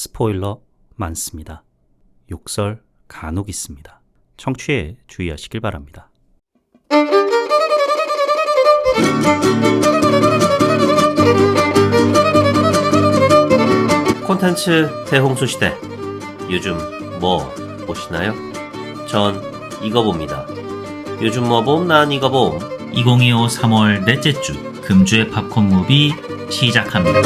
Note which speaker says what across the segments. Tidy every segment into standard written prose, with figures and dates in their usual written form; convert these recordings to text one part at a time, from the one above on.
Speaker 1: 스포일러 많습니다. 욕설 간혹 있습니다. 청취에 주의하시길 바랍니다.
Speaker 2: 콘텐츠 대홍수 시대. 요즘 뭐 보시나요? 전 이거 봅니다. 요즘 뭐 봄? 난 이거 봄.
Speaker 3: 2025 3월 넷째 주 금주의 팝콘 무비 시작합니다.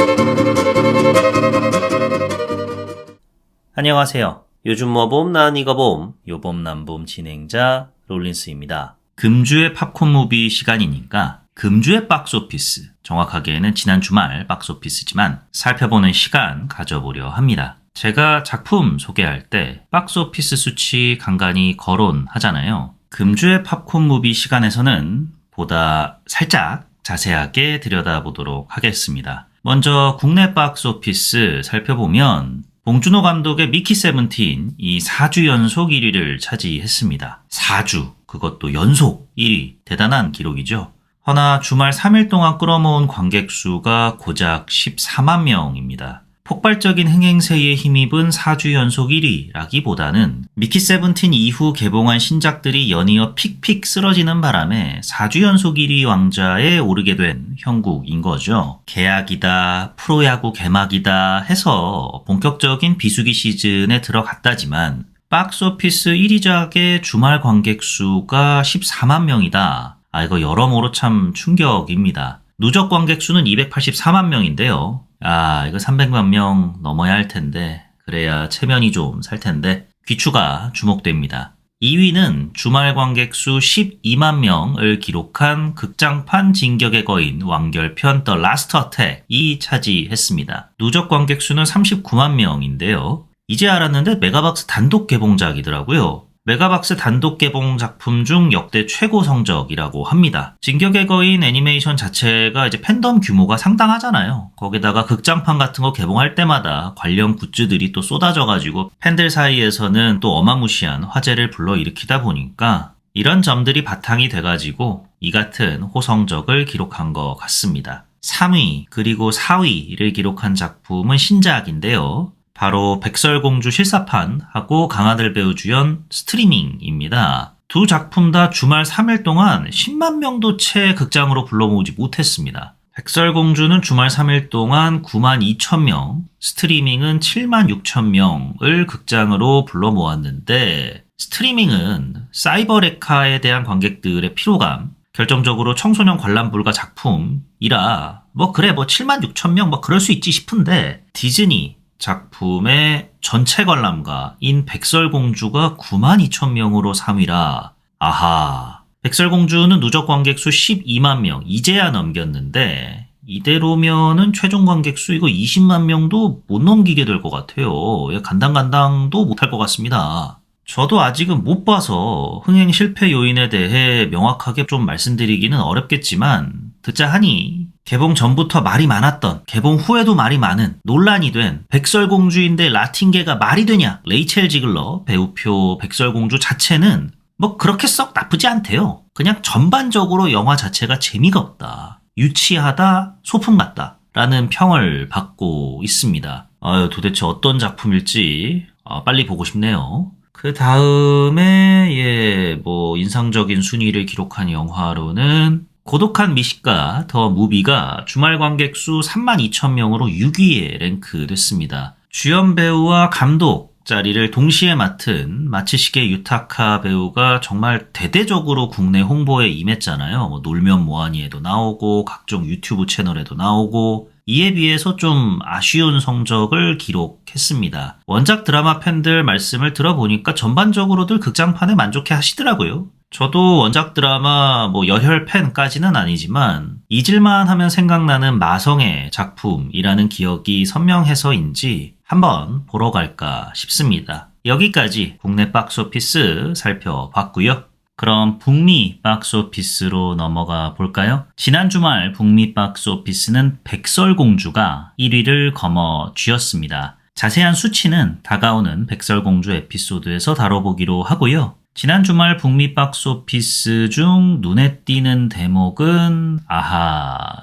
Speaker 2: 안녕하세요. 요즘 뭐 봄? 난 이거 봄.
Speaker 3: 요봄남봄 진행자 롤린스입니다. 금주의 팝콘 무비 시간이니까 금주의 박스오피스, 정확하게는 지난 주말 박스오피스지만 살펴보는 시간 가져보려 합니다. 제가 작품 소개할 때 박스오피스 수치 간간히 거론하잖아요. 금주의 팝콘 무비 시간에서는 보다 살짝 자세하게 들여다보도록 하겠습니다. 먼저 국내 박스오피스 살펴보면 봉준호 감독의 미키 세븐틴 이 4주 연속 1위를 차지했습니다. 4주, 그것도 연속 1위, 대단한 기록이죠. 허나 주말 3일 동안 끌어모은 관객 수가 고작 14만 명입니다. 폭발적인 흥행세에 힘입은 4주 연속 1위라기보다는 미키 세븐틴 이후 개봉한 신작들이 연이어 픽픽 쓰러지는 바람에 4주 연속 1위 왕좌에 오르게 된 형국인 거죠. 계약이다, 프로야구 개막이다 해서 본격적인 비수기 시즌에 들어갔다지만 박스오피스 1위작의 주말 관객 수가 14만 명이다. 이거 여러모로 참 충격입니다. 누적 관객 수는 284만 명인데요. 이거 300만 명 넘어야 할 텐데, 그래야 체면이 좀 살 텐데, 귀추가 주목됩니다. 2위는 주말 관객 수 12만 명을 기록한 극장판 진격의 거인 완결편 The Last Attack이 차지했습니다. 누적 관객 수는 39만 명인데요. 이제 알았는데 메가박스 단독 개봉작이더라고요. 메가박스 단독 개봉 작품 중 역대 최고 성적이라고 합니다. 진격의 거인 애니메이션 자체가 이제 팬덤 규모가 상당하잖아요. 거기다가 극장판 같은 거 개봉할 때마다 관련 굿즈들이 또 쏟아져가지고 팬들 사이에서는 또 어마무시한 화제를 불러일으키다 보니까 이런 점들이 바탕이 돼가지고 이 같은 호성적을 기록한 것 같습니다. 3위 그리고 4위를 기록한 작품은 신작인데요. 바로 백설공주 실사판하고 강하늘 배우 주연 스트리밍입니다. 두 작품 다 주말 3일 동안 10만 명도 채 극장으로 불러 모으지 못했습니다. 백설공주는 주말 3일 동안 9만 2천 명, 스트리밍은 7만 6천 명을 극장으로 불러 모았는데 스트리밍은 사이버 레카에 대한 관객들의 피로감, 결정적으로 청소년 관람 불가 작품이라 7만 6천 명 그럴 수 있지 싶은데 디즈니 작품의 전체 관람가인 백설공주가 9만 2천 명으로 3위라 백설공주는 누적 관객 수 12만 명 이제야 넘겼는데 이대로면은 최종 관객 수 이거 20만 명도 못 넘기게 될 것 같아요. 간당간당도 못할 것 같습니다. 저도 아직은 못 봐서 흥행 실패 요인에 대해 명확하게 좀 말씀드리기는 어렵겠지만 듣자 하니 개봉 전부터 말이 많았던, 개봉 후에도 말이 많은, 논란이 된 백설공주인데 라틴계가 말이 되냐? 레이첼 지글러 배우표 백설공주 자체는 그렇게 썩 나쁘지 않대요. 그냥 전반적으로 영화 자체가 재미가 없다, 유치하다, 소품 같다 라는 평을 받고 있습니다. 도대체 어떤 작품일지 빨리 보고 싶네요. 그 다음에 인상적인 순위를 기록한 영화로는 고독한 미식가 더 무비가 주말 관객 수 3만 2천 명으로 6위에 랭크됐습니다. 주연 배우와 감독 자리를 동시에 맡은 마츠시게 유타카 배우가 정말 대대적으로 국내 홍보에 임했잖아요. 놀면 뭐하니에도 나오고 각종 유튜브 채널에도 나오고 이에 비해서 좀 아쉬운 성적을 기록했습니다. 원작 드라마 팬들 말씀을 들어보니까 전반적으로들 극장판에 만족해 하시더라고요. 저도 원작 드라마 열혈 팬까지는 아니지만 잊을만 하면 생각나는 마성의 작품이라는 기억이 선명해서인지 한번 보러 갈까 싶습니다. 여기까지 국내 박스오피스 살펴봤고요. 그럼 북미 박스오피스로 넘어가 볼까요? 지난 주말 북미 박스오피스는 백설공주가 1위를 거머쥐었습니다. 자세한 수치는 다가오는 백설공주 에피소드에서 다뤄보기로 하고요. 지난 주말 북미 박스오피스 중 눈에 띄는 대목은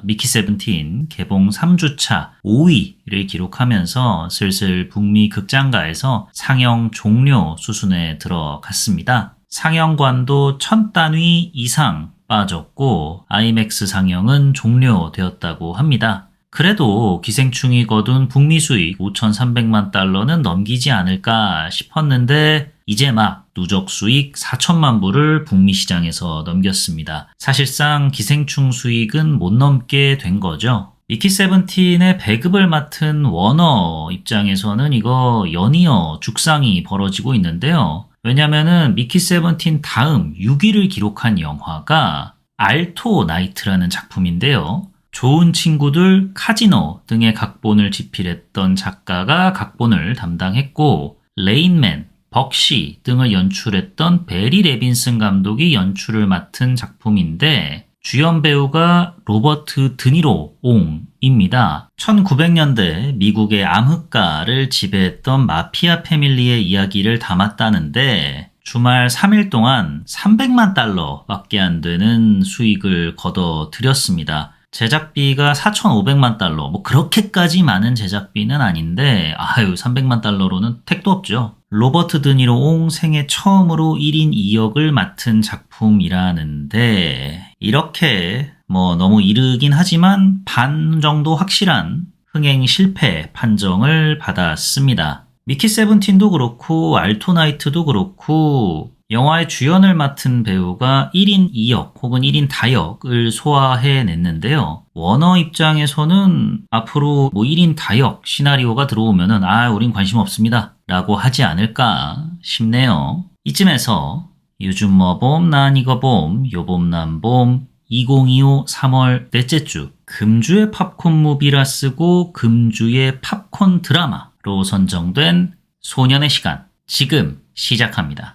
Speaker 3: 미키 세븐틴 개봉 3주차 5위를 기록하면서 슬슬 북미 극장가에서 상영 종료 수순에 들어갔습니다. 상영관도 1000단위 이상 빠졌고 아이맥스 상영은 종료되었다고 합니다. 그래도 기생충이 거둔 북미 수익 5,300만 달러는 넘기지 않을까 싶었는데 이제 막 누적 수익 4천만 불을 북미 시장에서 넘겼습니다. 사실상 기생충 수익은 못 넘게 된 거죠. 미키 세븐틴의 배급을 맡은 워너 입장에서는 이거 연이어 죽상이 벌어지고 있는데요. 왜냐면은 미키 세븐틴 다음 6위를 기록한 영화가 알토 나이트라는 작품인데요. 좋은 친구들, 카지노 등의 각본을 집필했던 작가가 각본을 담당했고 레인맨, 벅시 등을 연출했던 베리 레빈슨 감독이 연출을 맡은 작품인데 주연 배우가 로버트 드니로 옹입니다. 1900년대 미국의 암흑가를 지배했던 마피아 패밀리의 이야기를 담았다는데 주말 3일 동안 300만 달러밖에 안 되는 수익을 거둬들였습니다. 제작비가 4,500만 달러, 그렇게까지 많은 제작비는 아닌데 300만 달러로는 택도 없죠. 로버트 드니로 옹 생애 처음으로 1인 2역을 맡은 작품이라는데 이렇게 너무 이르긴 하지만 반 정도 확실한 흥행 실패 판정을 받았습니다. 미키 세븐틴도 그렇고 알토 나이트도 그렇고 영화의 주연을 맡은 배우가 1인 2역 혹은 1인 다역을 소화해냈는데요. 워너 입장에서는 앞으로 1인 다역 시나리오가 들어오면은 우린 관심 없습니다 라고 하지 않을까 싶네요. 이쯤에서 요즘 봄 난 이거 봄 요봄 난 봄 2025 3월 넷째 주 금주의 팝콘 무비라 쓰고 금주의 팝콘 드라마로 선정된 소년의 시간 지금 시작합니다.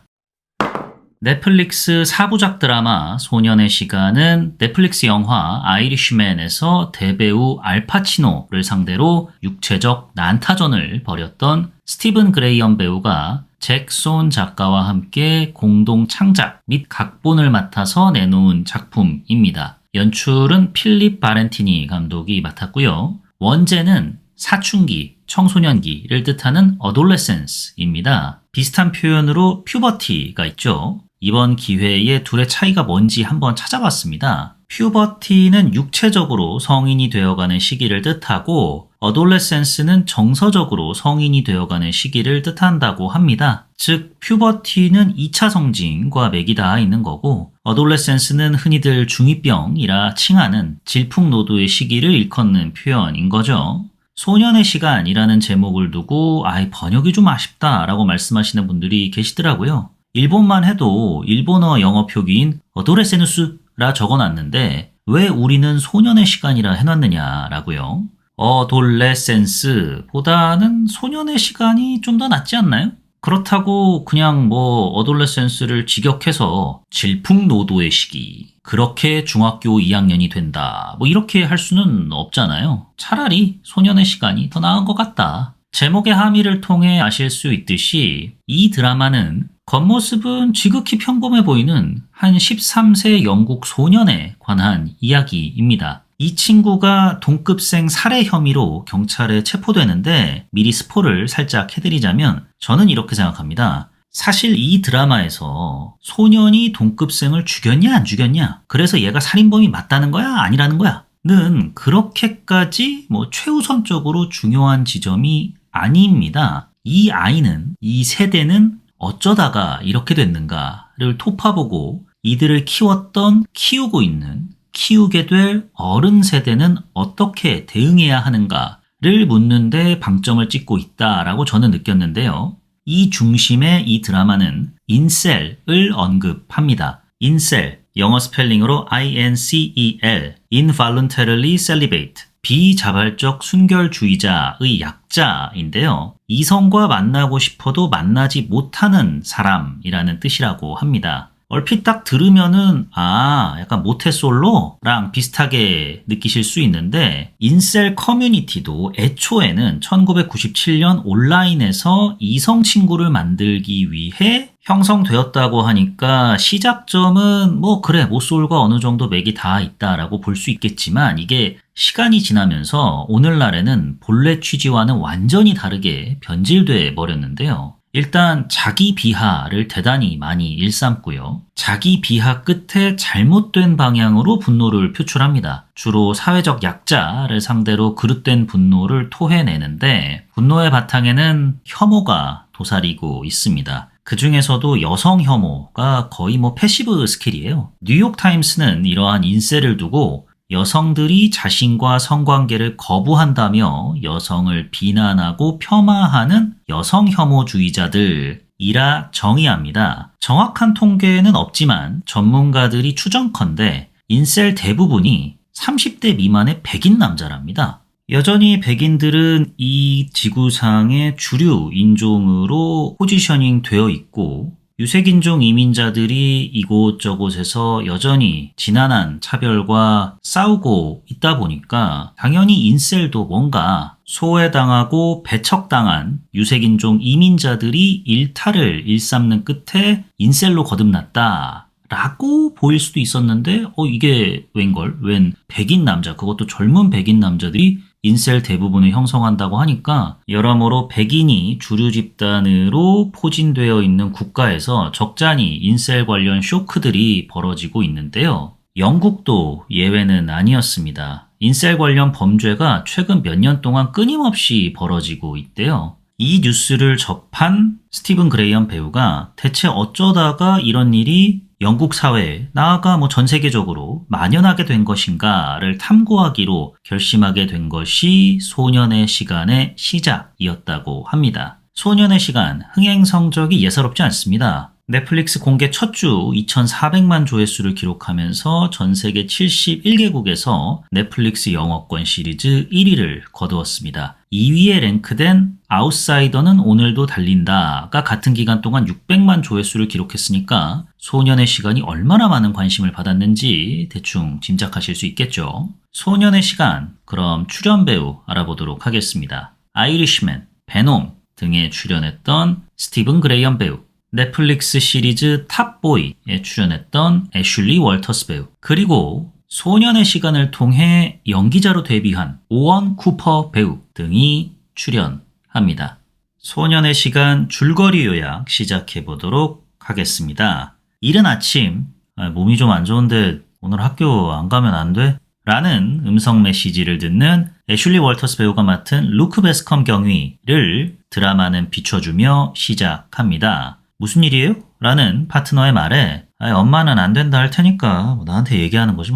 Speaker 3: 넷플릭스 4부작 드라마 소년의 시간은 넷플릭스 영화 아이리쉬맨에서 대배우 알파치노를 상대로 육체적 난타전을 벌였던 스티븐 그레이엄 배우가 잭손 작가와 함께 공동 창작 및 각본을 맡아서 내놓은 작품입니다. 연출은 필립 바렌티니 감독이 맡았고요. 원제는 사춘기, 청소년기를 뜻하는 adolescence입니다. 비슷한 표현으로 퓨버티가 있죠. 이번 기회에 둘의 차이가 뭔지 한번 찾아봤습니다. 퓨버티는 육체적으로 성인이 되어가는 시기를 뜻하고 adolescence는 정서적으로 성인이 되어가는 시기를 뜻한다고 합니다. 즉 퓨버티는 2차 성징과 맥이 닿아 있는 거고 adolescence는 흔히들 중2병이라 칭하는 질풍노도의 시기를 일컫는 표현인 거죠. 소년의 시간이라는 제목을 두고 번역이 좀 아쉽다라고 말씀하시는 분들이 계시더라고요. 일본만 해도 일본어 영어 표기인 어도레세누스라 적어놨는데 왜 우리는 소년의 시간이라 해놨느냐라고요. 어돌레센스보다는 소년의 시간이 좀 더 낫지 않나요? 그렇다고 그냥 어돌레센스를 직역해서 질풍노도의 시기 그렇게 중학교 2학년이 된다 이렇게 할 수는 없잖아요. 차라리 소년의 시간이 더 나은 것 같다. 제목의 함의를 통해 아실 수 있듯이 이 드라마는 겉모습은 지극히 평범해 보이는 한 13세 영국 소년에 관한 이야기입니다. 이 친구가 동급생 살해 혐의로 경찰에 체포되는데 미리 스포를 살짝 해드리자면 저는 이렇게 생각합니다. 사실 이 드라마에서 소년이 동급생을 죽였냐 안 죽였냐 그래서 얘가 살인범이 맞다는 거야 아니라는 거야 는 그렇게까지 최우선적으로 중요한 지점이 아닙니다. 이 아이는 이 세대는 어쩌다가 이렇게 됐는가를 토파보고 이들을 키우고 있는 키우게 될 어른 세대는 어떻게 대응해야 하는가를 묻는데 방점을 찍고 있다라고 저는 느꼈는데요. 이 중심에 이 드라마는 인셀을 언급합니다. 인셀, 영어 스펠링으로 INCEL, involuntarily celibate, 비자발적 순결주의자의 약자인데요. 이성과 만나고 싶어도 만나지 못하는 사람이라는 뜻이라고 합니다. 얼핏 딱 들으면은 약간 모태솔로랑 비슷하게 느끼실 수 있는데 인셀 커뮤니티도 애초에는 1997년 온라인에서 이성 친구를 만들기 위해 형성되었다고 하니까 시작점은 그래 모쏠과 어느 정도 맥이 다 있다라고 볼 수 있겠지만 이게 시간이 지나면서 오늘날에는 본래 취지와는 완전히 다르게 변질돼 버렸는데요. 일단 자기 비하를 대단히 많이 일삼고요. 자기 비하 끝에 잘못된 방향으로 분노를 표출합니다. 주로 사회적 약자를 상대로 그릇된 분노를 토해내는데 분노의 바탕에는 혐오가 도사리고 있습니다. 그 중에서도 여성 혐오가 거의 패시브 스킬이에요. 뉴욕타임스는 이러한 인셀을 두고 여성들이 자신과 성관계를 거부한다며 여성을 비난하고 폄하하는 여성 혐오주의자들이라 정의합니다. 정확한 통계는 없지만 전문가들이 추정컨대 인셀 대부분이 30대 미만의 백인 남자랍니다. 여전히 백인들은 이 지구상의 주류 인종으로 포지셔닝 되어 있고 유색인종 이민자들이 이곳저곳에서 여전히 지난한 차별과 싸우고 있다 보니까 당연히 인셀도 뭔가 소외당하고 배척당한 유색인종 이민자들이 일탈을 일삼는 끝에 인셀로 거듭났다 라고 보일 수도 있었는데 이게 웬 백인 남자, 그것도 젊은 백인 남자들이 인셀 대부분을 형성한다고 하니까 여러모로 백인이 주류 집단으로 포진되어 있는 국가에서 적잖이 인셀 관련 쇼크들이 벌어지고 있는데요. 영국도 예외는 아니었습니다. 인셀 관련 범죄가 최근 몇 년 동안 끊임없이 벌어지고 있대요. 이 뉴스를 접한 스티븐 그레이엄 배우가 대체 어쩌다가 이런 일이 영국 사회에 나아가 전 세계적으로 만연하게 된 것인가를 탐구하기로 결심하게 된 것이 소년의 시간의 시작이었다고 합니다. 소년의 시간 흥행 성적이 예사롭지 않습니다. 넷플릭스 공개 첫 주 2,400만 조회수를 기록하면서 전 세계 71개국에서 넷플릭스 영어권 시리즈 1위를 거두었습니다. 2위에 랭크된 아웃사이더는 오늘도 달린다가 같은 기간 동안 600만 조회수를 기록했으니까 소년의 시간이 얼마나 많은 관심을 받았는지 대충 짐작하실 수 있겠죠. 소년의 시간, 그럼 출연 배우 알아보도록 하겠습니다. 아이리시맨, 베놈 등에 출연했던 스티븐 그레이엄 배우, 넷플릭스 시리즈 탑보이에 출연했던 애슐리 월터스 배우, 그리고 소년의 시간을 통해 연기자로 데뷔한 오원 쿠퍼 배우 등이 출연합니다. 소년의 시간 줄거리 요약 시작해 보도록 하겠습니다. 이른 아침, 몸이 좀 안 좋은데 오늘 학교 안 가면 안 돼? 라는 음성 메시지를 듣는 애슐리 월터스 배우가 맡은 루크 베스컴 경위를 드라마는 비춰주며 시작합니다. 무슨 일이에요? 라는 파트너의 말에 엄마는 안 된다 할 테니까 나한테 얘기하는 거지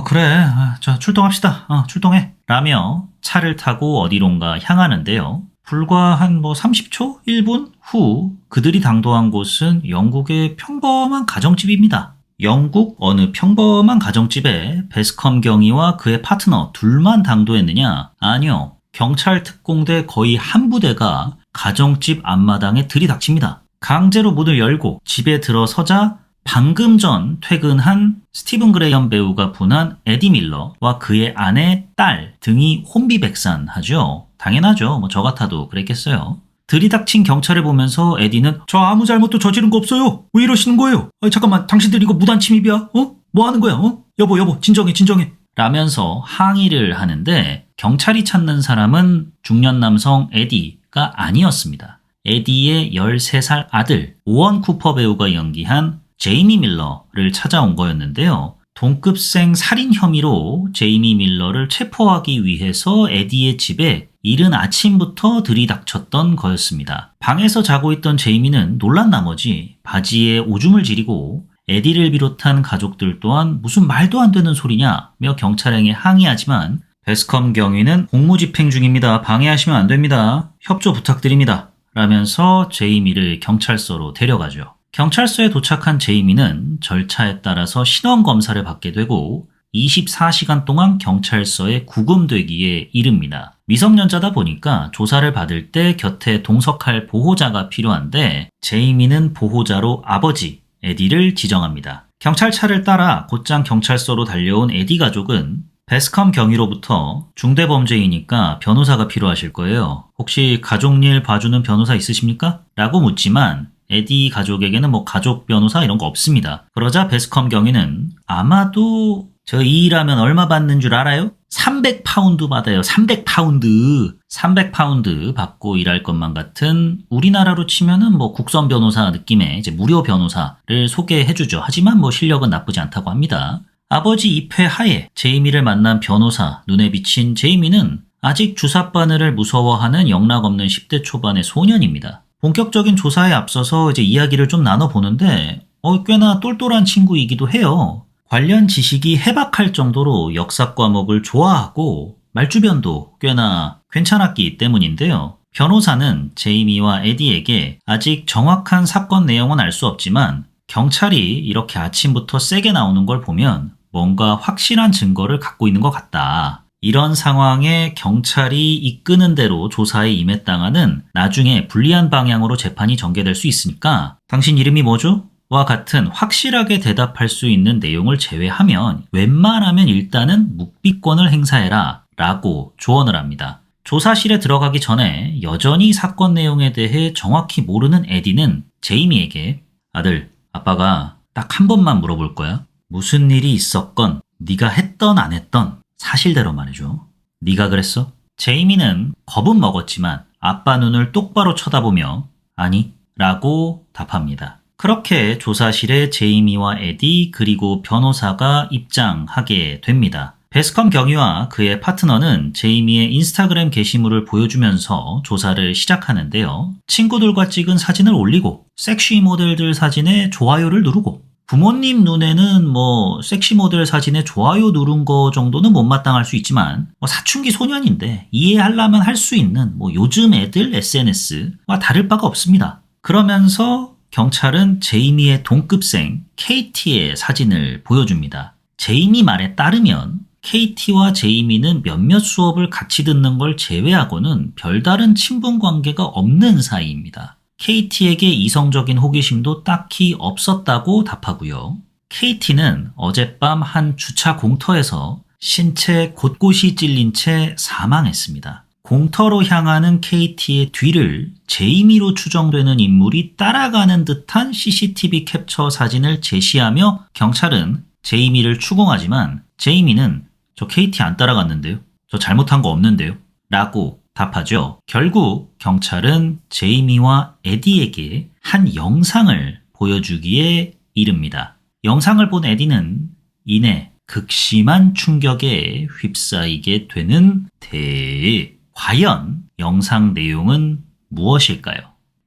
Speaker 3: 그래. 자, 출동합시다. 출동해. 라며 차를 타고 어디론가 향하는데요. 불과 한 30초? 1분 후 그들이 당도한 곳은 영국의 평범한 가정집입니다. 영국 어느 평범한 가정집에 베스컴 경위와 그의 파트너 둘만 당도했느냐? 아니요. 경찰 특공대 거의 한 부대가 가정집 앞마당에 들이닥칩니다. 강제로 문을 열고 집에 들어서자 방금 전 퇴근한 스티븐 그레이엄 배우가 분한 에디 밀러와 그의 아내, 딸 등이 혼비백산하죠. 당연하죠. 저 같아도 그랬겠어요. 들이닥친 경찰을 보면서 에디는 저 아무 잘못도 저지른 거 없어요. 왜 이러시는 거예요? 잠깐만, 당신들 이거 무단 침입이야? 뭐 하는 거야? 여보, 진정해. 라면서 항의를 하는데 경찰이 찾는 사람은 중년 남성 에디가 아니었습니다. 에디의 13살 아들 오원 쿠퍼 배우가 연기한 제이미 밀러를 찾아온 거였는데요. 동급생 살인 혐의로 제이미 밀러를 체포하기 위해서 에디의 집에 이른 아침부터 들이닥쳤던 거였습니다. 방에서 자고 있던 제이미는 놀란 나머지 바지에 오줌을 지리고 에디를 비롯한 가족들 또한 무슨 말도 안 되는 소리냐며 경찰행에 항의하지만 베스컴 경위는 공무집행 중입니다. 방해하시면 안 됩니다. 협조 부탁드립니다. 라면서 제이미를 경찰서로 데려가죠. 경찰서에 도착한 제이미는 절차에 따라서 신원 검사를 받게 되고 24시간 동안 경찰서에 구금되기에 이릅니다. 미성년자다 보니까 조사를 받을 때 곁에 동석할 보호자가 필요한데 제이미는 보호자로 아버지 에디를 지정합니다. 경찰차를 따라 곧장 경찰서로 달려온 에디 가족은 베스컴 경위로부터 중대범죄이니까 변호사가 필요하실 거예요. 혹시 가족 일 봐주는 변호사 있으십니까? 라고 묻지만 에디 가족에게는 뭐 가족 변호사 이런 거 없습니다. 그러자 베스컴 경위는 아마도 저 이 일하면 얼마 받는 줄 알아요? 300파운드 받아요. 300파운드. 300파운드 받고 일할 것만 같은 우리나라로 치면은 뭐 국선 변호사 느낌의 이제 무료 변호사를 소개해주죠. 하지만 뭐 실력은 나쁘지 않다고 합니다. 아버지 입회 하에 제이미를 만난 변호사 눈에 비친 제이미는 아직 주사바늘을 무서워하는 영락없는 10대 초반의 소년입니다. 본격적인 조사에 앞서서 이제 이야기를 좀 나눠보는데 꽤나 똘똘한 친구이기도 해요. 관련 지식이 해박할 정도로 역사 과목을 좋아하고 말주변도 꽤나 괜찮았기 때문인데요. 변호사는 제이미와 에디에게 아직 정확한 사건 내용은 알 수 없지만 경찰이 이렇게 아침부터 세게 나오는 걸 보면 뭔가 확실한 증거를 갖고 있는 것 같다. 이런 상황에 경찰이 이끄는 대로 조사에 임했다가는 나중에 불리한 방향으로 재판이 전개될 수 있으니까 당신 이름이 뭐죠? 와 같은 확실하게 대답할 수 있는 내용을 제외하면 웬만하면 일단은 묵비권을 행사해라 라고 조언을 합니다. 조사실에 들어가기 전에 여전히 사건 내용에 대해 정확히 모르는 에디는 제이미에게 아들, 아빠가 딱 한 번만 물어볼 거야. 무슨 일이 있었건 네가 했던 안 했던 사실대로 말해줘. 네가 그랬어? 제이미는 겁은 먹었지만 아빠 눈을 똑바로 쳐다보며 아니 라고 답합니다. 그렇게 조사실에 제이미와 에디 그리고 변호사가 입장하게 됩니다. 베스컴 경위와 그의 파트너는 제이미의 인스타그램 게시물을 보여주면서 조사를 시작하는데요. 친구들과 찍은 사진을 올리고 섹시 모델들 사진에 좋아요를 누르고 부모님 눈에는 뭐 섹시 모델 사진에 좋아요 누른 거 정도는 못마땅할 수 있지만 사춘기 소년인데 이해하려면 할 수 있는 요즘 애들 SNS와 다를 바가 없습니다. 그러면서 경찰은 제이미의 동급생 KT의 사진을 보여줍니다. 제이미 말에 따르면 KT와 제이미는 몇몇 수업을 같이 듣는 걸 제외하고는 별다른 친분 관계가 없는 사이입니다. KT에게 이성적인 호기심도 딱히 없었다고 답하고요. KT는 어젯밤 한 주차 공터에서 신체 곳곳이 찔린 채 사망했습니다. 공터로 향하는 KT의 뒤를 제이미로 추정되는 인물이 따라가는 듯한 CCTV 캡처 사진을 제시하며 경찰은 제이미를 추궁하지만 제이미는 저 KT 안 따라갔는데요. 저 잘못한 거 없는데요. 라고 답하죠. 결국 경찰은 제이미와 에디에게 한 영상을 보여주기에 이릅니다. 영상을 본 에디는 이내 극심한 충격에 휩싸이게 되는 데 과연 영상 내용은 무엇일까요?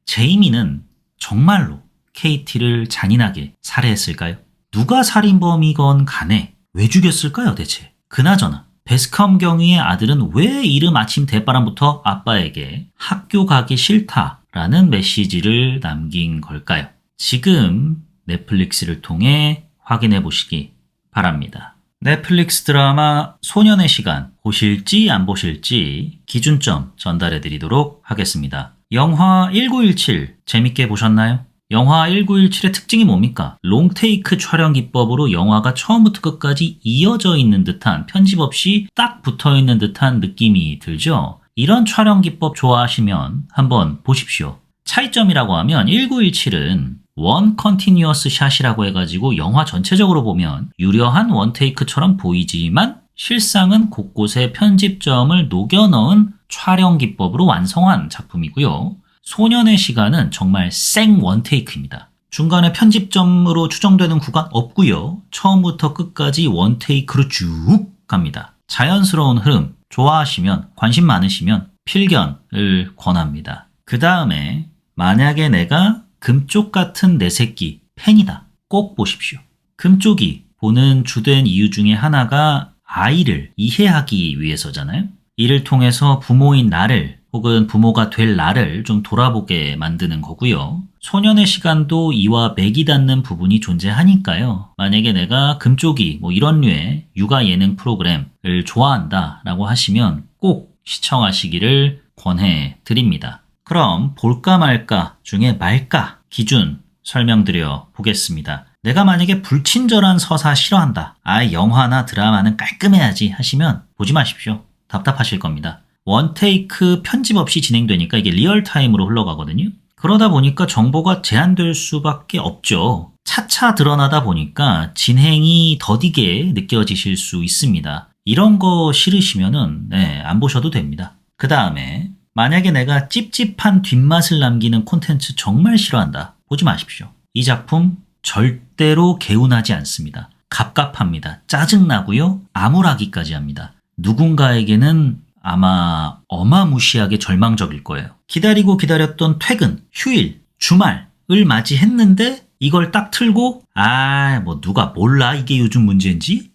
Speaker 3: 제이미는 정말로 KT를 잔인하게 살해했을까요? 누가 살인범이건 간에 왜 죽였을까요 대체? 그나저나 베스컴 경위의 아들은 왜 이른 아침 대바람부터 아빠에게 학교 가기 싫다라는 메시지를 남긴 걸까요? 지금 넷플릭스를 통해 확인해 보시기 바랍니다. 넷플릭스 드라마 소년의 시간 보실지 안 보실지 기준점 전달해 드리도록 하겠습니다. 영화 1917 재밌게 보셨나요? 영화 1917의 특징이 뭡니까? 롱테이크 촬영 기법으로 영화가 처음부터 끝까지 이어져 있는 듯한 편집 없이 딱 붙어 있는 듯한 느낌이 들죠? 이런 촬영 기법 좋아하시면 한번 보십시오. 차이점이라고 하면 1917은 원 컨티뉴어스 샷이라고 해가지고 영화 전체적으로 보면 유려한 원테이크처럼 보이지만 실상은 곳곳에 편집점을 녹여 넣은 촬영 기법으로 완성한 작품이고요. 소년의 시간은 정말 생 원테이크입니다. 중간에 편집점으로 추정되는 구간 없고요. 처음부터 끝까지 원테이크로 쭉 갑니다. 자연스러운 흐름 좋아하시면 관심 많으시면 필견을 권합니다. 그 다음에 만약에 내가 금쪽 같은 내 새끼 팬이다. 꼭 보십시오. 금쪽이 보는 주된 이유 중에 하나가 아이를 이해하기 위해서잖아요. 이를 통해서 부모인 나를 혹은 부모가 될 나를 좀 돌아보게 만드는 거고요. 소년의 시간도 이와 맥이 닿는 부분이 존재하니까요. 만약에 내가 금쪽이 이런 류의 육아 예능 프로그램을 좋아한다라고 하시면 꼭 시청하시기를 권해 드립니다. 그럼 볼까 말까 중에 말까 기준 설명드려 보겠습니다. 내가 만약에 불친절한 서사 싫어한다. 영화나 드라마는 깔끔해야지 하시면 보지 마십시오. 답답하실 겁니다. 원테이크 편집 없이 진행되니까 이게 리얼타임으로 흘러가거든요. 그러다 보니까 정보가 제한될 수밖에 없죠. 차차 드러나다 보니까 진행이 더디게 느껴지실 수 있습니다. 이런 거 싫으시면은 안 보셔도 됩니다. 그 다음에 만약에 내가 찝찝한 뒷맛을 남기는 콘텐츠 정말 싫어한다. 보지 마십시오. 이 작품 절대로 개운하지 않습니다. 갑갑합니다. 짜증나고요. 암울하기까지 합니다. 누군가에게는 아마 어마무시하게 절망적일 거예요. 기다리고 기다렸던 퇴근, 휴일, 주말을 맞이했는데 이걸 딱 틀고 뭐 누가 몰라 이게 요즘 문제인지?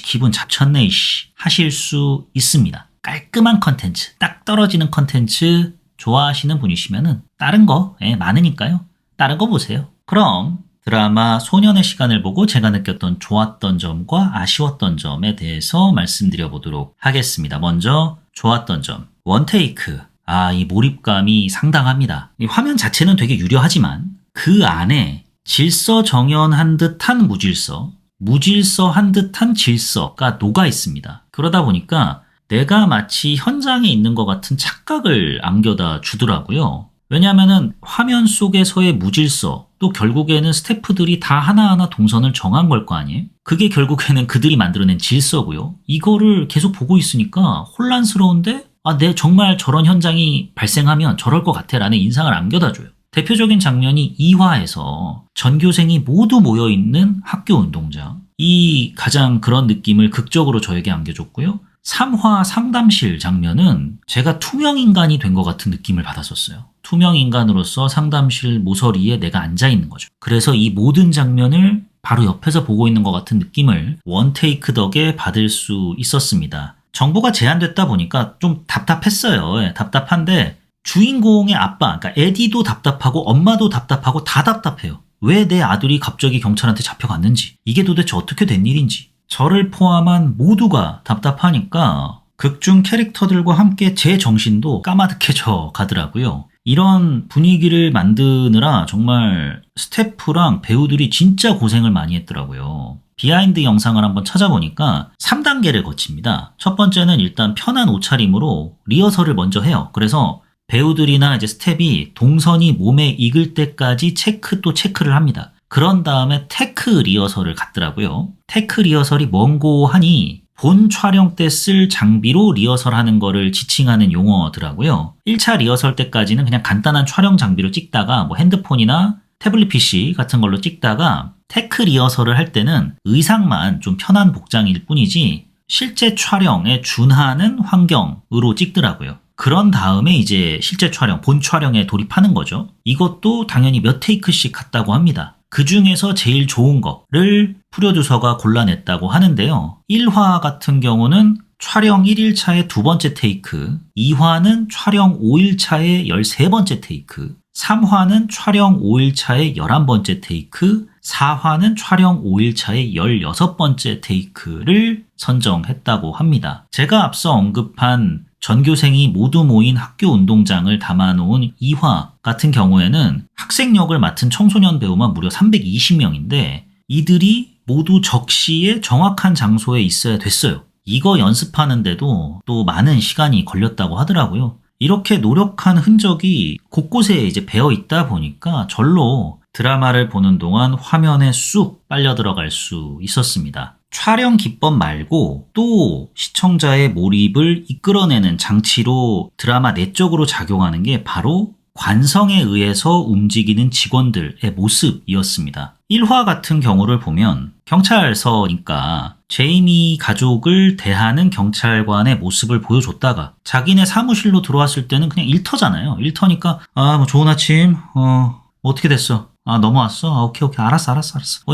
Speaker 3: 기분 잡쳤네 이씨 하실 수 있습니다. 깔끔한 컨텐츠, 딱 떨어지는 컨텐츠 좋아하시는 분이시면은 다른 거 많으니까요. 다른 거 보세요. 그럼 드라마 소년의 시간을 보고 제가 느꼈던 좋았던 점과 아쉬웠던 점에 대해서 말씀드려 보도록 하겠습니다. 먼저 좋았던 점. 원테이크. 이 몰입감이 상당합니다. 이 화면 자체는 되게 유려하지만 그 안에 질서정연한 듯한 무질서, 무질서한 듯한 질서가 녹아 있습니다. 그러다 보니까 내가 마치 현장에 있는 것 같은 착각을 안겨다 주더라고요. 왜냐하면은 화면 속에서의 무질서, 또 결국에는 스태프들이 다 하나하나 동선을 정한 걸 거 아니에요? 그게 결국에는 그들이 만들어낸 질서고요. 이거를 계속 보고 있으니까 혼란스러운데 내 정말 저런 현장이 발생하면 저럴 것 같아 라는 인상을 안겨다 줘요. 대표적인 장면이 2화에서 전교생이 모두 모여있는 학교 운동장. 이 가장 그런 느낌을 극적으로 저에게 안겨줬고요. 3화 상담실 장면은 제가 투명인간이 된 것 같은 느낌을 받았었어요. 투명인간으로서 상담실 모서리에 내가 앉아있는 거죠. 그래서 이 모든 장면을 바로 옆에서 보고 있는 것 같은 느낌을 원테이크 덕에 받을 수 있었습니다. 정보가 제한됐다 보니까 좀 답답했어요. 답답한데 주인공의 아빠, 그러니까 에디도 답답하고 엄마도 답답하고 다 답답해요. 왜 내 아들이 갑자기 경찰한테 잡혀갔는지, 이게 도대체 어떻게 된 일인지. 저를 포함한 모두가 답답하니까 극중 캐릭터들과 함께 제 정신도 까마득해져 가더라고요. 이런 분위기를 만드느라 정말 스태프랑 배우들이 진짜 고생을 많이 했더라고요. 비하인드 영상을 한번 찾아보니까 3단계를 거칩니다. 첫 번째는 일단 편한 옷차림으로 리허설을 먼저 해요. 그래서 배우들이나 이제 스텝이 동선이 몸에 익을 때까지 체크를 합니다. 그런 다음에 테크 리허설을 갔더라고요. 테크 리허설이 뭔고 하니 본 촬영 때 쓸 장비로 리허설하는 거를 지칭하는 용어더라고요. 1차 리허설 때까지는 그냥 간단한 촬영 장비로 찍다가 뭐 핸드폰이나 태블릿 PC 같은 걸로 찍다가 테크 리허설을 할 때는 의상만 좀 편한 복장일 뿐이지 실제 촬영에 준하는 환경으로 찍더라고요. 그런 다음에 이제 실제 촬영, 본 촬영에 돌입하는 거죠. 이것도 당연히 몇 테이크씩 갔다고 합니다. 그 중에서 제일 좋은 거를 프로듀서가 골라냈다고 하는데요. 1화 같은 경우는 촬영 1일차의 두 번째 테이크, 2화는 촬영 5일차의 13번째 테이크, 3화는 촬영 5일차의 11번째 테이크, 4화는 촬영 5일차의 16번째 테이크를 선정했다고 합니다. 제가 앞서 언급한 전교생이 모두 모인 학교 운동장을 담아놓은 2화 같은 경우에는 학생 역을 맡은 청소년 배우만 무려 320명인데 이들이 모두 적시에 정확한 장소에 있어야 됐어요. 이거 연습하는데도 또 많은 시간이 걸렸다고 하더라고요. 이렇게 노력한 흔적이 곳곳에 이제 배어 있다 보니까 절로 드라마를 보는 동안 화면에 쑥 빨려 들어갈 수 있었습니다. 촬영 기법 말고 또 시청자의 몰입을 이끌어내는 장치로 드라마 내적으로 작용하는 게 바로 관성에 의해서 움직이는 직원들의 모습이었습니다. 1화 같은 경우를 보면 경찰서니까 제이미 가족을 대하는 경찰관의 모습을 보여줬다가 자기네 사무실로 들어왔을 때는 그냥 일터잖아요. 일터니까 뭐 좋은 아침, 어떻게 됐어? 넘어왔어? 오케이, 알았어.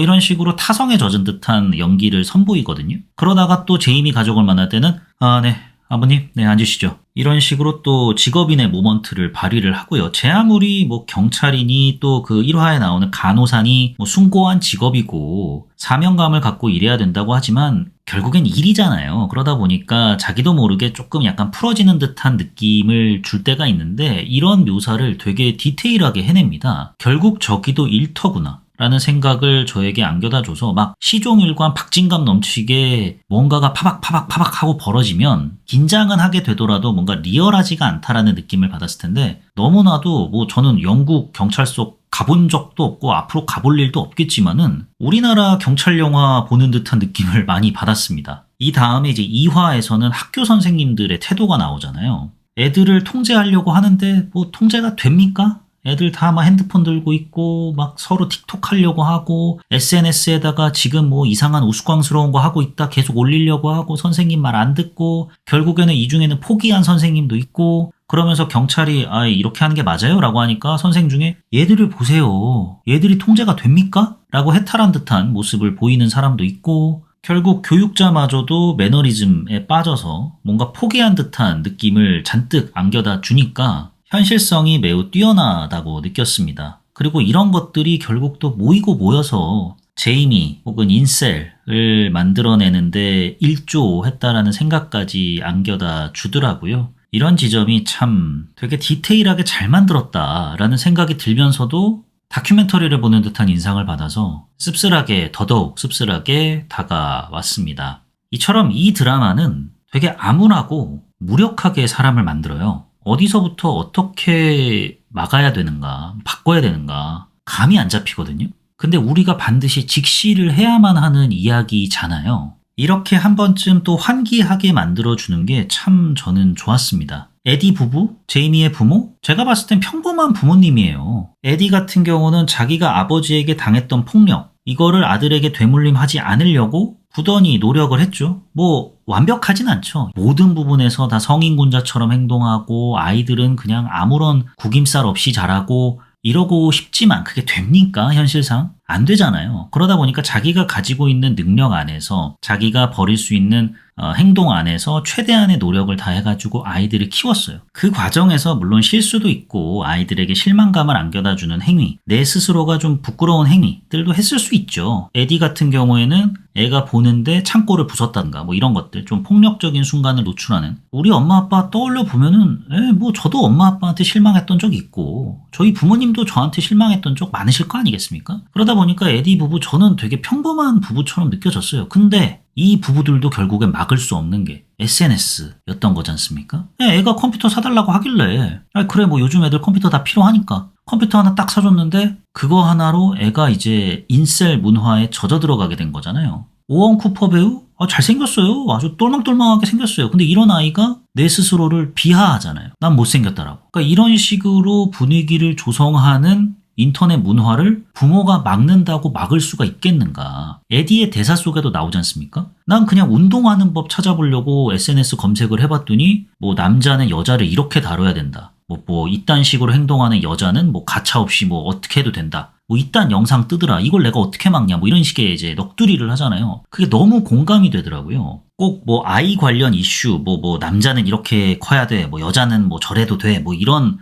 Speaker 3: 이런 식으로 타성에 젖은 듯한 연기를 선보이거든요. 그러다가 또 제이미 가족을 만날 때는 네, 아버님, 네, 앉으시죠. 이런 식으로 또 직업인의 모먼트를 발휘를 하고요. 제 아무리 뭐 경찰이니 또 그 1화에 나오는 간호사니 뭐 숭고한 직업이고 사명감을 갖고 일해야 된다고 하지만 결국엔 일이잖아요. 그러다 보니까 자기도 모르게 조금 약간 풀어지는 듯한 느낌을 줄 때가 있는데 이런 묘사를 되게 디테일하게 해냅니다. 결국 저기도 일터구나 라는 생각을 저에게 안겨다줘서 막 시종일관 박진감 넘치게 뭔가가 파박파박 하고 벌어지면 긴장은 하게 되더라도 뭔가 리얼하지가 않다라는 느낌을 받았을 텐데 너무나도 뭐 저는 영국 경찰서 가본 적도 없고 앞으로 가볼 일도 없겠지만은 우리나라 경찰 영화 보는 듯한 느낌을 많이 받았습니다. 이 다음에 이제 2화에서는 학교 선생님들의 태도가 나오잖아요. 애들을 통제하려고 하는데 뭐 통제가 됩니까? 애들 다 막 핸드폰 들고 있고 막 서로 틱톡 하려고 하고 SNS에다가 지금 뭐 이상한 우스꽝스러운 거 하고 있다 계속 올리려고 하고 선생님 말 안 듣고 결국에는 이 중에는 포기한 선생님도 있고 그러면서 경찰이 아 이렇게 하는 게 맞아요? 라고 하니까 선생 중에 얘들을 보세요. 얘들이 통제가 됩니까? 라고 해탈한 듯한 모습을 보이는 사람도 있고 결국 교육자마저도 매너리즘에 빠져서 뭔가 포기한 듯한 느낌을 잔뜩 안겨다 주니까 현실성이 매우 뛰어나다고 느꼈습니다. 그리고 이런 것들이 결국 또 모이고 모여서 제이미 혹은 인셀을 만들어내는데 일조했다라는 생각까지 안겨다 주더라고요. 이런 지점이 참 되게 디테일하게 잘 만들었다라는 생각이 들면서도 다큐멘터리를 보는 듯한 인상을 받아서 씁쓸하게 더더욱 씁쓸하게 다가왔습니다. 이처럼 이 드라마는 되게 암울하고 무력하게 사람을 만들어요. 어디서부터 어떻게 막아야 되는가, 바꿔야 되는가 감이 안 잡히거든요. 근데 우리가 반드시 직시를 해야만 하는 이야기잖아요. 이렇게 한 번쯤 또 환기하게 만들어주는 게 참 저는 좋았습니다. 에디 부부, 제이미의 부모? 제가 봤을 땐 평범한 부모님이에요. 에디 같은 경우는 자기가 아버지에게 당했던 폭력, 이거를 아들에게 되물림하지 않으려고 부단히 노력을 했죠. 뭐 완벽하진 않죠. 모든 부분에서 다 성인군자처럼 행동하고 아이들은 그냥 아무런 구김살 없이 자라고 이러고 싶지만 그게 됩니까? 현실상? 안 되잖아요. 그러다 보니까 자기가 가지고 있는 능력 안에서 자기가 벌일 수 있는 행동 안에서 최대한의 노력을 다해가지고 아이들을 키웠어요. 그 과정에서 물론 실수도 있고 아이들에게 실망감을 안겨다주는 행위, 내 스스로가 좀 부끄러운 행위들도 했을 수 있죠. 에디 같은 경우에는 애가 보는데 창고를 부쉈다든가 뭐 이런 것들 좀 폭력적인 순간을 노출하는 우리 엄마 아빠 떠올려 보면은 뭐 저도 엄마 아빠한테 실망했던 적 있고 저희 부모님도 저한테 실망했던 적 많으실 거 아니겠습니까? 그러다 보니까 에디 부부 저는 되게 평범한 부부처럼 느껴졌어요. 근데 이 부부들도 결국엔 막을 수 없는 게 SNS였던 거지 않습니까? 애가 컴퓨터 사달라고 하길래 그래 뭐 요즘 애들 컴퓨터 다 필요하니까 컴퓨터 하나 딱 사줬는데 그거 하나로 애가 이제 인셀 문화에 젖어 들어가게 된 거잖아요. 오원 쿠퍼 배우? 잘생겼어요. 아주 똘망똘망하게 생겼어요. 근데 이런 아이가 내 스스로를 비하하잖아요. 난 못생겼다라고. 그러니까 이런 식으로 분위기를 조성하는 인터넷 문화를 부모가 막는다고 막을 수가 있겠는가. 에디의 대사 속에도 나오지 않습니까? 난 그냥 운동하는 법 찾아보려고 SNS 검색을 해봤더니 뭐 남자는 여자를 이렇게 다뤄야 된다. 뭐 이딴 식으로 행동하는 여자는 뭐 가차없이 뭐 어떻게 해도 된다. 뭐 이딴 영상 뜨더라. 이걸 내가 어떻게 막냐. 뭐 이런 식의 이제 넋두리를 하잖아요. 그게 너무 공감이 되더라고요. 꼭 뭐 아이 관련 이슈, 뭐 남자는 이렇게 커야 돼. 뭐 여자는 뭐 저래도 돼. 뭐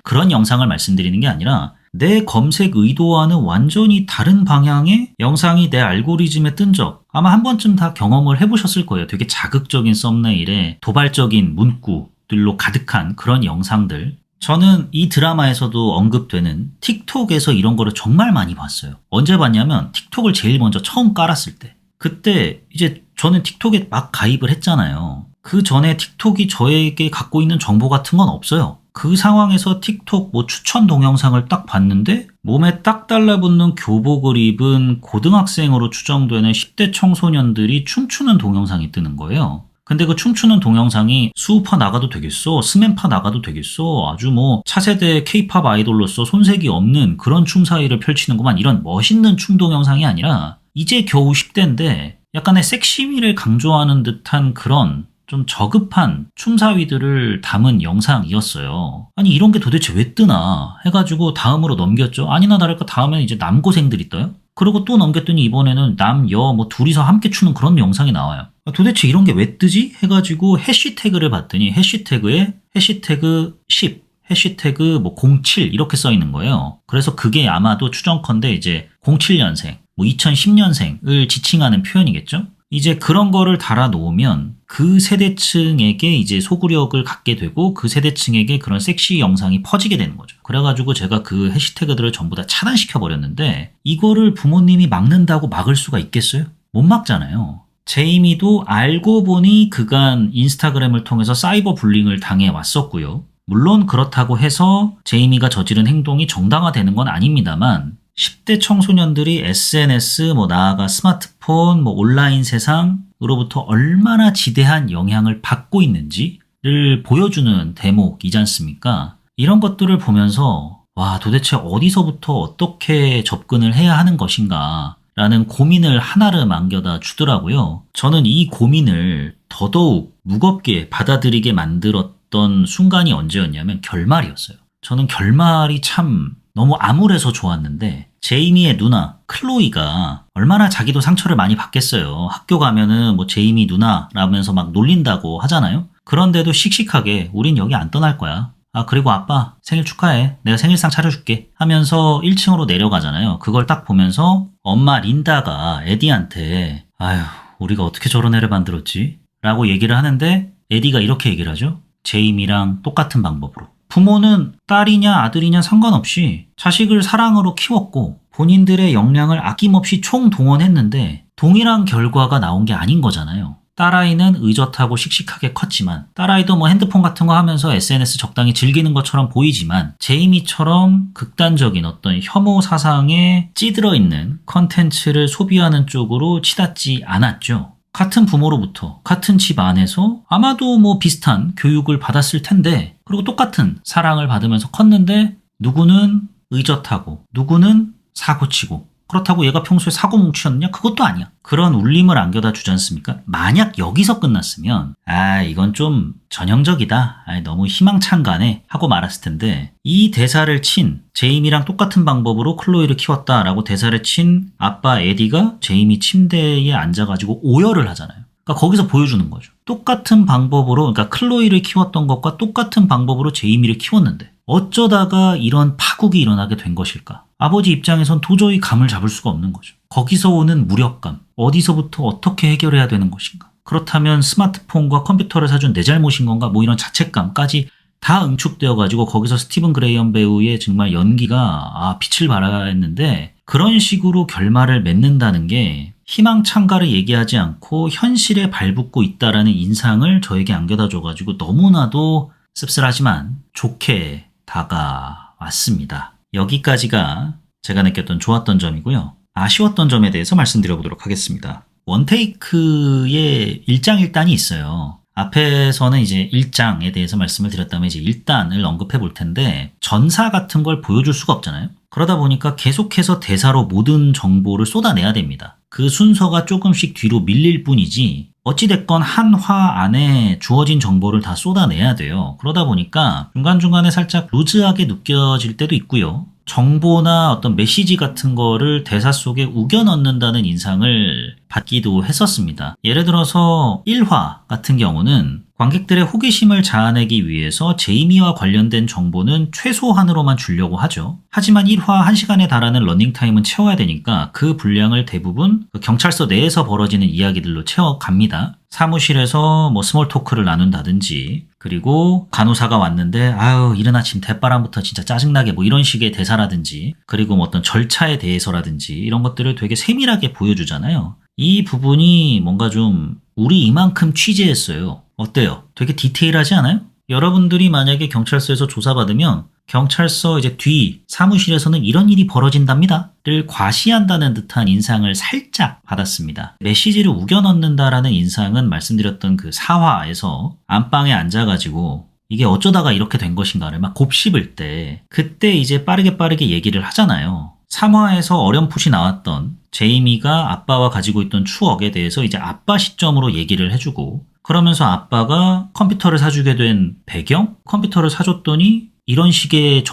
Speaker 3: 그런 영상을 말씀드리는 게 아니라 내 검색 의도와는 완전히 다른 방향의 영상이 내 알고리즘에 뜬 적 아마 한 번쯤 다 경험을 해보셨을 거예요. 되게 자극적인 썸네일에 도발적인 문구들로 가득한 그런 영상들. 저는 이 드라마에서도 언급되는 틱톡에서 이런 거를 정말 많이 봤어요. 언제 봤냐면 틱톡을 제일 먼저 처음 깔았을 때. 그때 이제 저는 틱톡에 막 가입을 했잖아요. 그 전에 틱톡이 저에게 갖고 있는 정보 같은 건 없어요. 그 상황에서 틱톡 뭐 추천 동영상을 딱 봤는데 몸에 딱 달라붙는 교복을 입은 고등학생으로 추정되는 10대 청소년들이 춤추는 동영상이 뜨는 거예요. 근데 그 춤추는 동영상이 수우파 나가도 되겠어? 스맨파 나가도 되겠어? 아주 뭐 차세대 케이팝 아이돌로서 손색이 없는 그런 춤 사위를 펼치는구만. 이런 멋있는 춤 동영상이 아니라 이제 겨우 10대인데 약간의 섹시미를 강조하는 듯한 그런 좀 저급한 춤사위들을 담은 영상이었어요. 아니 이런 게 도대체 왜 뜨나 해가지고 다음으로 넘겼죠. 아니나 다를까 다음에는 이제 남고생들이 떠요. 그리고 또 넘겼더니 이번에는 남, 여 뭐 둘이서 함께 추는 그런 영상이 나와요. 도대체 이런 게 왜 뜨지? 해가지고 해시태그를 봤더니 해시태그에 해시태그 10, 해시태그 뭐 07 이렇게 써 있는 거예요. 그래서 그게 아마도 추정컨대 이제 07년생, 뭐 2010년생을 지칭하는 표현이겠죠? 이제 그런 거를 달아놓으면 그 세대층에게 이제 소구력을 갖게 되고 그 세대층에게 그런 섹시 영상이 퍼지게 되는 거죠. 그래가지고 제가 그 해시태그들을 전부 다 차단시켜버렸는데 이거를 부모님이 막는다고 막을 수가 있겠어요? 못 막잖아요. 제이미도 알고 보니 그간 인스타그램을 통해서 사이버 불링을 당해왔었고요. 물론 그렇다고 해서 제이미가 저지른 행동이 정당화되는 건 아닙니다만 10대 청소년들이 SNS, 뭐 나아가 스마트폰, 뭐 온라인 세상으로부터 얼마나 지대한 영향을 받고 있는지를 보여주는 대목이지 않습니까? 이런 것들을 보면서 와, 도대체 어디서부터 어떻게 접근을 해야 하는 것인가 라는 고민을 하나를 안겨다 주더라고요. 저는 이 고민을 더더욱 무겁게 받아들이게 만들었던 순간이 언제였냐면 결말이었어요. 저는 결말이 참 너무 암울해서 좋았는데 제이미의 누나 클로이가 얼마나 자기도 상처를 많이 받겠어요. 학교 가면은 뭐 제이미 누나라면서 막 놀린다고 하잖아요. 그런데도 씩씩하게 우린 여기 안 떠날 거야. 아, 그리고 아빠 생일 축하해. 내가 생일상 차려줄게 하면서 1층으로 내려가잖아요. 그걸 딱 보면서 엄마 린다가 에디한테 아휴, 우리가 어떻게 저런 애를 만들었지? 라고 얘기를 하는데 에디가 이렇게 얘기를 하죠. 제이미랑 똑같은 방법으로. 부모는 딸이냐 아들이냐 상관없이 자식을 사랑으로 키웠고 본인들의 역량을 아낌없이 총동원했는데 동일한 결과가 나온 게 아닌 거잖아요. 딸아이는 의젓하고 씩씩하게 컸지만 딸아이도 뭐 핸드폰 같은 거 하면서 SNS 적당히 즐기는 것처럼 보이지만 제이미처럼 극단적인 어떤 혐오 사상에 찌들어 있는 컨텐츠를 소비하는 쪽으로 치닫지 않았죠. 같은 부모로부터 같은 집 안에서 아마도 뭐 비슷한 교육을 받았을 텐데 그리고 똑같은 사랑을 받으면서 컸는데 누구는 의젓하고 누구는 사고치고 그렇다고 얘가 평소에 사고뭉치였냐? 그것도 아니야. 그런 울림을 안겨다 주지 않습니까? 만약 여기서 끝났으면 이건 좀 전형적이다. 너무 희망찬가네 하고 말았을 텐데 이 대사를 친 제이미랑 똑같은 방법으로 클로이를 키웠다라고 대사를 친 아빠 에디가 제이미 침대에 앉아가지고 오열을 하잖아요. 그러니까 거기서 보여주는 거죠. 똑같은 방법으로 그러니까 클로이를 키웠던 것과 똑같은 방법으로 제이미를 키웠는데 어쩌다가 이런 파국이 일어나게 된 것일까? 아버지 입장에선 도저히 감을 잡을 수가 없는 거죠. 거기서 오는 무력감, 어디서부터 어떻게 해결해야 되는 것인가? 그렇다면 스마트폰과 컴퓨터를 사준 내 잘못인 건가? 뭐 이런 자책감까지 다 응축되어가지고 거기서 스티븐 그레이엄 배우의 정말 연기가 빛을 발하였는데 그런 식으로 결말을 맺는다는 게 희망찬가를 얘기하지 않고 현실에 발붙고 있다라는 인상을 저에게 안겨다 줘가지고 너무나도 씁쓸하지만 좋게 다가왔습니다. 여기까지가 제가 느꼈던 좋았던 점이고요. 아쉬웠던 점에 대해서 말씀드려보도록 하겠습니다. 원테이크의 1장 1단이 있어요. 앞에서는 이제 1장에 대해서 말씀을 드렸다면 이제 1단을 언급해 볼 텐데 전사 같은 걸 보여줄 수가 없잖아요. 그러다 보니까 계속해서 대사로 모든 정보를 쏟아내야 됩니다. 그 순서가 조금씩 뒤로 밀릴 뿐이지 어찌됐건 한 화 안에 주어진 정보를 다 쏟아내야 돼요. 그러다 보니까 중간중간에 살짝 루즈하게 느껴질 때도 있고요. 정보나 어떤 메시지 같은 거를 대사 속에 우겨 넣는다는 인상을 받기도 했었습니다. 예를 들어서 1화 같은 경우는 관객들의 호기심을 자아내기 위해서 제이미와 관련된 정보는 최소한으로만 주려고 하죠. 하지만 1화 1시간에 달하는 러닝타임은 채워야 되니까 그 분량을 대부분 경찰서 내에서 벌어지는 이야기들로 채워갑니다. 사무실에서 뭐 스몰 토크를 나눈다든지 그리고 간호사가 왔는데 이른 아침 대바람부터 진짜 짜증나게 뭐 이런 식의 대사라든지 그리고 뭐 어떤 절차에 대해서라든지 이런 것들을 되게 세밀하게 보여주잖아요. 이 부분이 뭔가 좀 우리 이만큼 취재했어요. 어때요? 되게 디테일하지 않아요? 여러분들이 만약에 경찰서에서 조사받으면 경찰서 이제 뒤 사무실에서는 이런 일이 벌어진답니다를 과시한다는 듯한 인상을 살짝 받았습니다. 메시지를 우겨 넣는다라는 인상은 말씀드렸던 그 4화에서 안방에 앉아가지고 이게 어쩌다가 이렇게 된 것인가를 막 곱씹을 때 그때 이제 빠르게 얘기를 하잖아요. 3화에서 어렴풋이 나왔던 제이미가 아빠와 가지고 있던 추억에 대해서 이제 아빠 시점으로 얘기를 해주고 그러면서 아빠가 컴퓨터를 사주게 된 배경? 컴퓨터를 사줬더니 이런 식의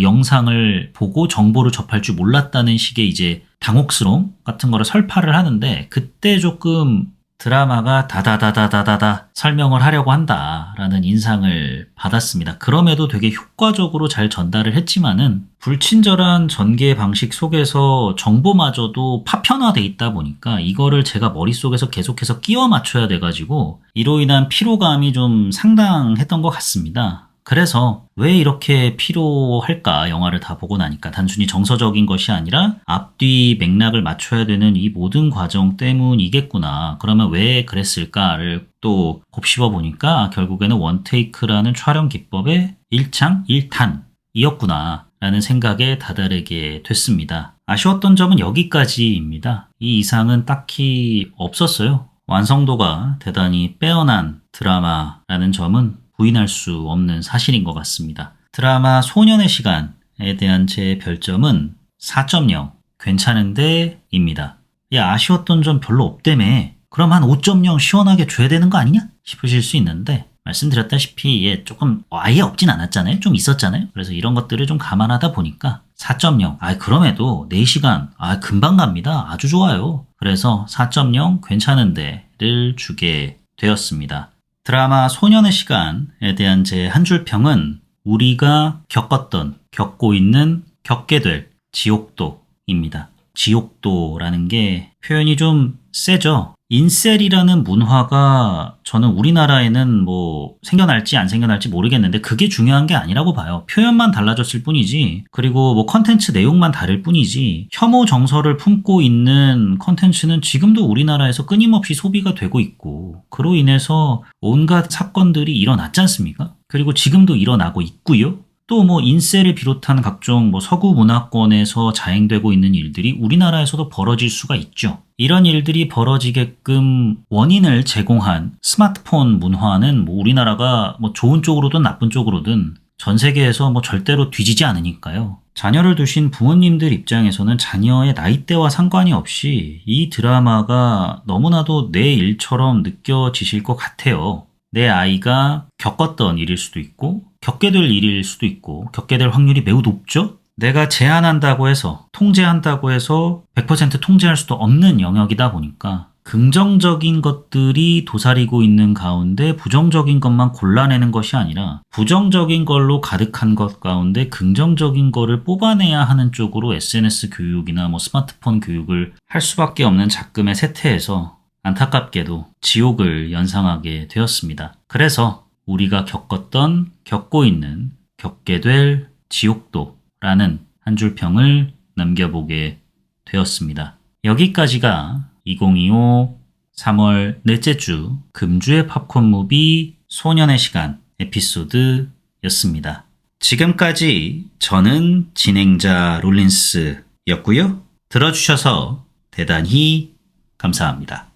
Speaker 3: 영상을 보고 정보를 접할 줄 몰랐다는 식의 이제 당혹스러움 같은 거를 설파를 하는데, 그때 조금 드라마가 다다다다다다다 설명을 하려고 한다라는 인상을 받았습니다. 그럼에도 되게 효과적으로 잘 전달을 했지만은 불친절한 전개 방식 속에서 정보마저도 파편화돼 있다 보니까 이거를 제가 머릿속에서 계속해서 끼워 맞춰야 돼가지고 이로 인한 피로감이 좀 상당했던 것 같습니다. 그래서 왜 이렇게 피로할까? 영화를 다 보고 나니까 단순히 정서적인 것이 아니라 앞뒤 맥락을 맞춰야 되는 이 모든 과정 때문이겠구나. 그러면 왜 그랬을까를 또 곱씹어 보니까 결국에는 원테이크라는 촬영 기법의 일창일탄이었구나 라는 생각에 다다르게 됐습니다. 아쉬웠던 점은 여기까지입니다. 이 이상은 딱히 없었어요. 완성도가 대단히 빼어난 드라마라는 점은 부인할 수 없는 사실인 것 같습니다. 드라마 소년의 시간에 대한 제 별점은 4.0 괜찮은데 입니다. 야, 아쉬웠던 점 별로 없다며. 그럼 한 5.0 시원하게 줘야 되는 거 아니냐? 싶으실 수 있는데 말씀드렸다시피 조금 아예 없진 않았잖아요. 좀 있었잖아요. 그래서 이런 것들을 좀 감안하다 보니까 4.0 그럼에도 4시간 금방 갑니다. 아주 좋아요. 그래서 4.0 괜찮은데를 주게 되었습니다. 드라마 소년의 시간에 대한 제 한 줄 평은 우리가 겪고 있는, 겪게 될 지옥도입니다. 지옥도라는 게 표현이 좀 세죠. 인셀이라는 문화가 저는 우리나라에는 뭐 생겨날지 안 생겨날지 모르겠는데 그게 중요한 게 아니라고 봐요. 표현만 달라졌을 뿐이지, 그리고 뭐 컨텐츠 내용만 다를 뿐이지, 혐오 정서를 품고 있는 컨텐츠는 지금도 우리나라에서 끊임없이 소비가 되고 있고, 그로 인해서 온갖 사건들이 일어났지 않습니까? 그리고 지금도 일어나고 있고요. 또 뭐 인셀을 비롯한 각종 뭐 서구 문화권에서 자행되고 있는 일들이 우리나라에서도 벌어질 수가 있죠. 이런 일들이 벌어지게끔 원인을 제공한 스마트폰 문화는 뭐 우리나라가 뭐 좋은 쪽으로든 나쁜 쪽으로든 전 세계에서 뭐 절대로 뒤지지 않으니까요. 자녀를 두신 부모님들 입장에서는 자녀의 나이대와 상관이 없이 이 드라마가 너무나도 내 일처럼 느껴지실 것 같아요. 내 아이가 겪었던 일일 수도 있고 겪게 될 일일 수도 있고 겪게 될 확률이 매우 높죠. 내가 제한한다고 해서 통제한다고 해서 100% 통제할 수도 없는 영역이다 보니까 긍정적인 것들이 도사리고 있는 가운데 부정적인 것만 골라내는 것이 아니라 부정적인 걸로 가득한 것 가운데 긍정적인 거를 뽑아내야 하는 쪽으로 SNS 교육이나 뭐 스마트폰 교육을 할 수밖에 없는 작금의 세태에서 안타깝게도 지옥을 연상하게 되었습니다. 그래서 우리가 겪고 있는, 겪게 될 지옥도라는 한 줄 평을 남겨보게 되었습니다. 여기까지가 2025 3월 넷째 주 금주의 팝콘 무비 소년의 시간 에피소드였습니다. 지금까지 저는 진행자 롤린스였고요. 들어주셔서 대단히 감사합니다.